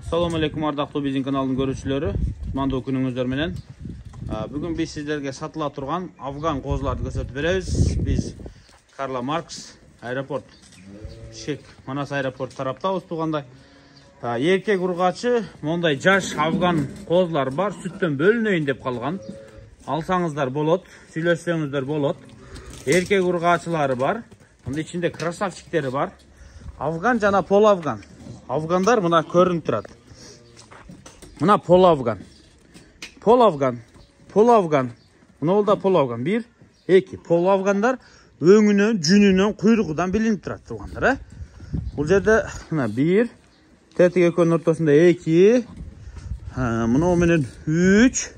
Assalamu alaikum ардактуу биздин каналдын көрүүчүлөрү. Мандуу күнүңүздөр менен. Бүгүн биз сиздерге сатыла турган афган козуларды көрсөтүп беребиз. Биз Карла Маркс аэропорт Шек Манас аэропорт тараптабыз тугандай. Эркек ургачы мондай жаш афган козулар бар, сүттөн бөлүнөйүн деп калган. Алсаңыздар болот, сүйлөшсөңүздөр болот. Эркек ургачылары бар. Мында ичинде красавчиктери бар. Афган жана пол афган. Афгандар мына көрүнүп турат. Мына пол афган. Пол афган. Пол афган. Мына да пол афган. 1, 2. Пол афгандар өңүнөн, жүнүнөн, куйругудан билинип турат тургандар, Бул жерде мына 1, тетик экөөнүн ортосунда 2, мына менен 3,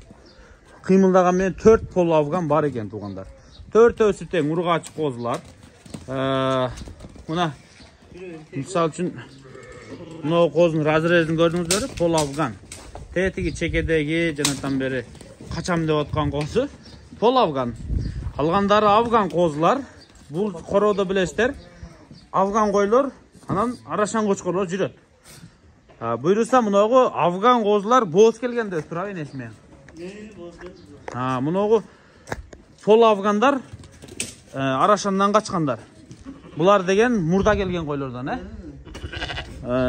кыймылдаган менен 4 пол афган бар экен тугандар. Төртөөсү тең ургач козулар. Мына мисалы үчүн мына козунун разрезин көрдүңүздөр, пол афган. Тетиги чекедеги жанатан бери качам деп аткан козу пол афган. Калгандары афган козулар. Бул короодо билесиздер, афган койлор, анан арашан кочкорлор жүрөт. Буйруса мынагу афган козулар бооз келгенде турабы энесиме? Мынагу пол афгандар арашандан качкандар. Булар деген мурда келген койлордон,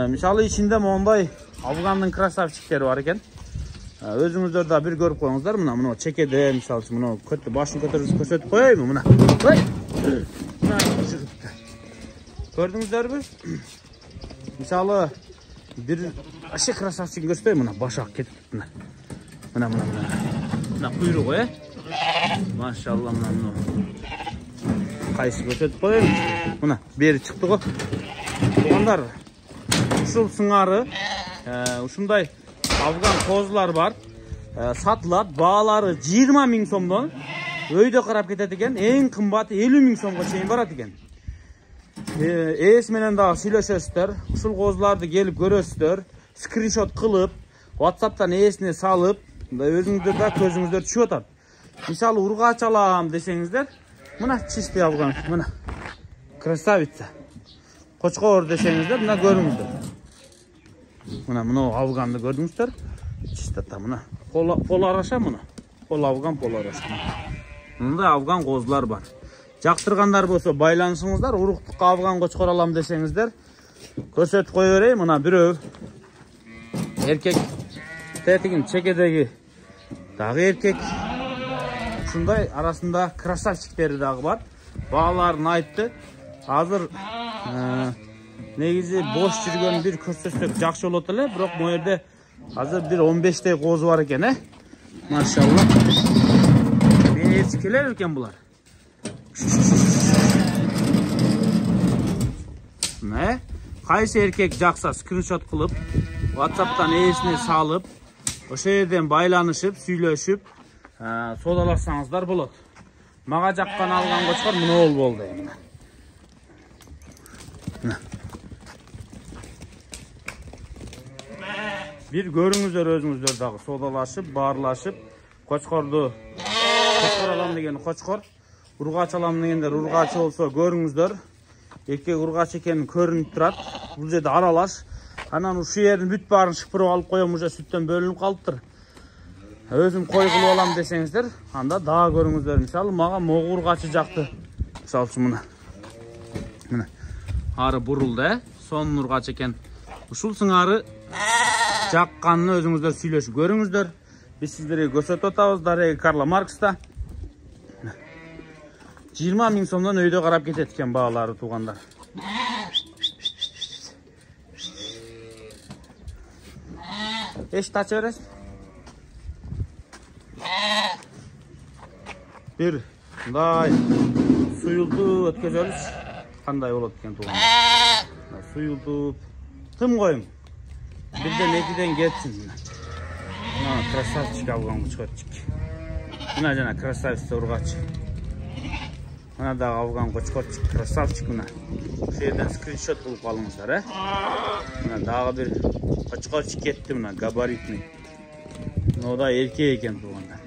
Мисалы ичинде мондай афгандын красавчиктери бар экен. Өзүңүздөр да бир көрүп коюңуздар. Мына чекеде мисалы үчүн мына көтү башын көтөрүп көрсөтүп коеюнбу мына. Көрдүңүздөрбү? Мисалы бир ашы красавчигин көрсөтөйм, мына башак кетип мына. Мына куйругу, Машалла мына. Кайсы көрсөтүп коеюн. Мына бери чыкты го. Тугандар, ушул сыңары, ушундай афган козулар бар. Сатылат, баалары 20 000 сомдон өйдө карап кетет экен. Эң кымбаты 50 000 сомго чейин барат экен. Ээс менен дагы сүйлөшөсүздөр. Ушул козуларды келип көрөсүздөр. Скриншот кылып, WhatsApp'тан ээсине салып, өзүңүздөр да көзүңүздөр түшүп атат. Мисалы ургач алам десеңиздер, мына чистый афган, мына красавица. Кочкор десеңиздер, мына көрүңүздөр. Мына афганды көрдүңүздөр. Чистота мына. Пол араша мына. Пол афган, пол араша. Мындай афган козулар бар. Жактыргандар болсо байланышыңыздар, уруктукка афган кочкор алам десеңиздер, көрсөтүп кое берейин. Мына бирөө эркек, тетигин чекедеги дагы эркек. Ушундай арасында красавчиктери дагы бар. Бааларын айтты. Азыр негизи бош жүргөн бир көрсөтсөк жакшы болот эле, бирок бу жерде азыр бир 15 козу бар экен, Машалла. Мен ээрчи келер экен булар. Кайсы эркек жакса скриншот кылып, WhatsApp'тан ээсине салып, ошол жерден байланышып, сүйлөшүп, содалашсаңыздар болот. Мага жаккан алган кочкор мына болду. Бир көрүңүздөр өзүңүздөр дагы содалашып, баарлашып, кочкор алам деген кочкор, ургач алам дегендер ургачы болсо көрүңүздөр. Эркек ургач экени көрүнүп турат. Бул жерде аралаш. Анан ушул жердин бүт баарын шыпырып алып коем, уже сүттөн бөлүнүп калыптыр. Өзүм кой кылып алам десеңиздер, анда дагы көрүңүздөр. Мисалы мага могу ургачы жакты. Мисалы үчүн мына. Ары бурулду, сонун ургач экен. Ушул сыңары жакканын өзүңүздөр сүйлөшүп көрүңүздөр. Биз сиздерге көрсөтүп атабыз дареги Карла Маркста. 20 000 сомдон өйдө карап кетет экен баалары тугандар. Эшикти ача бересиз? Бир мындай суюлтуп өткөзөлүз. Кандай болот экен тугандар? Суюлтуп тым коюң. Бирден экиден кетсин. Мына красавчик алган кочкорчик. Мына жана красавица ургач. Мына дагы афган кочкорчик, красавчик мына. Ошол жерден скриншот кылып алыңыздар, Мына дагы бир кочкорчик кетти мына, габаритный. Мына да эркек экен тугандар.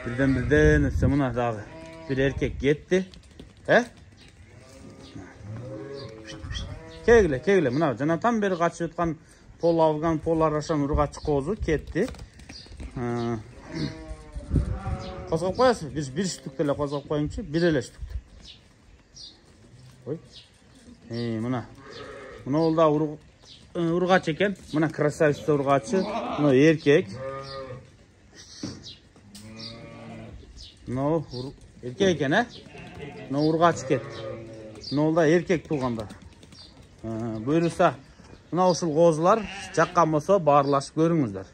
Бирден өтсө мына дагы бир эркек кетти, Кегіле. Мына жанатан бері қачып өтқан пол авган, пол арашан ұрғачы қозы кетті. Қозғап қоясыз, бір штуктеле қозғап қойыңшы, бір еле штукты. Мына ол да ұрғач екен. Мына красавица ұрғачы, мына еркек. Мына еркек екен, мына ұрғач кетті. Мына ол да еркек туғандар. Бұйырса, мына ұшыл қозылар жаққан болса барлашып көріңіздер.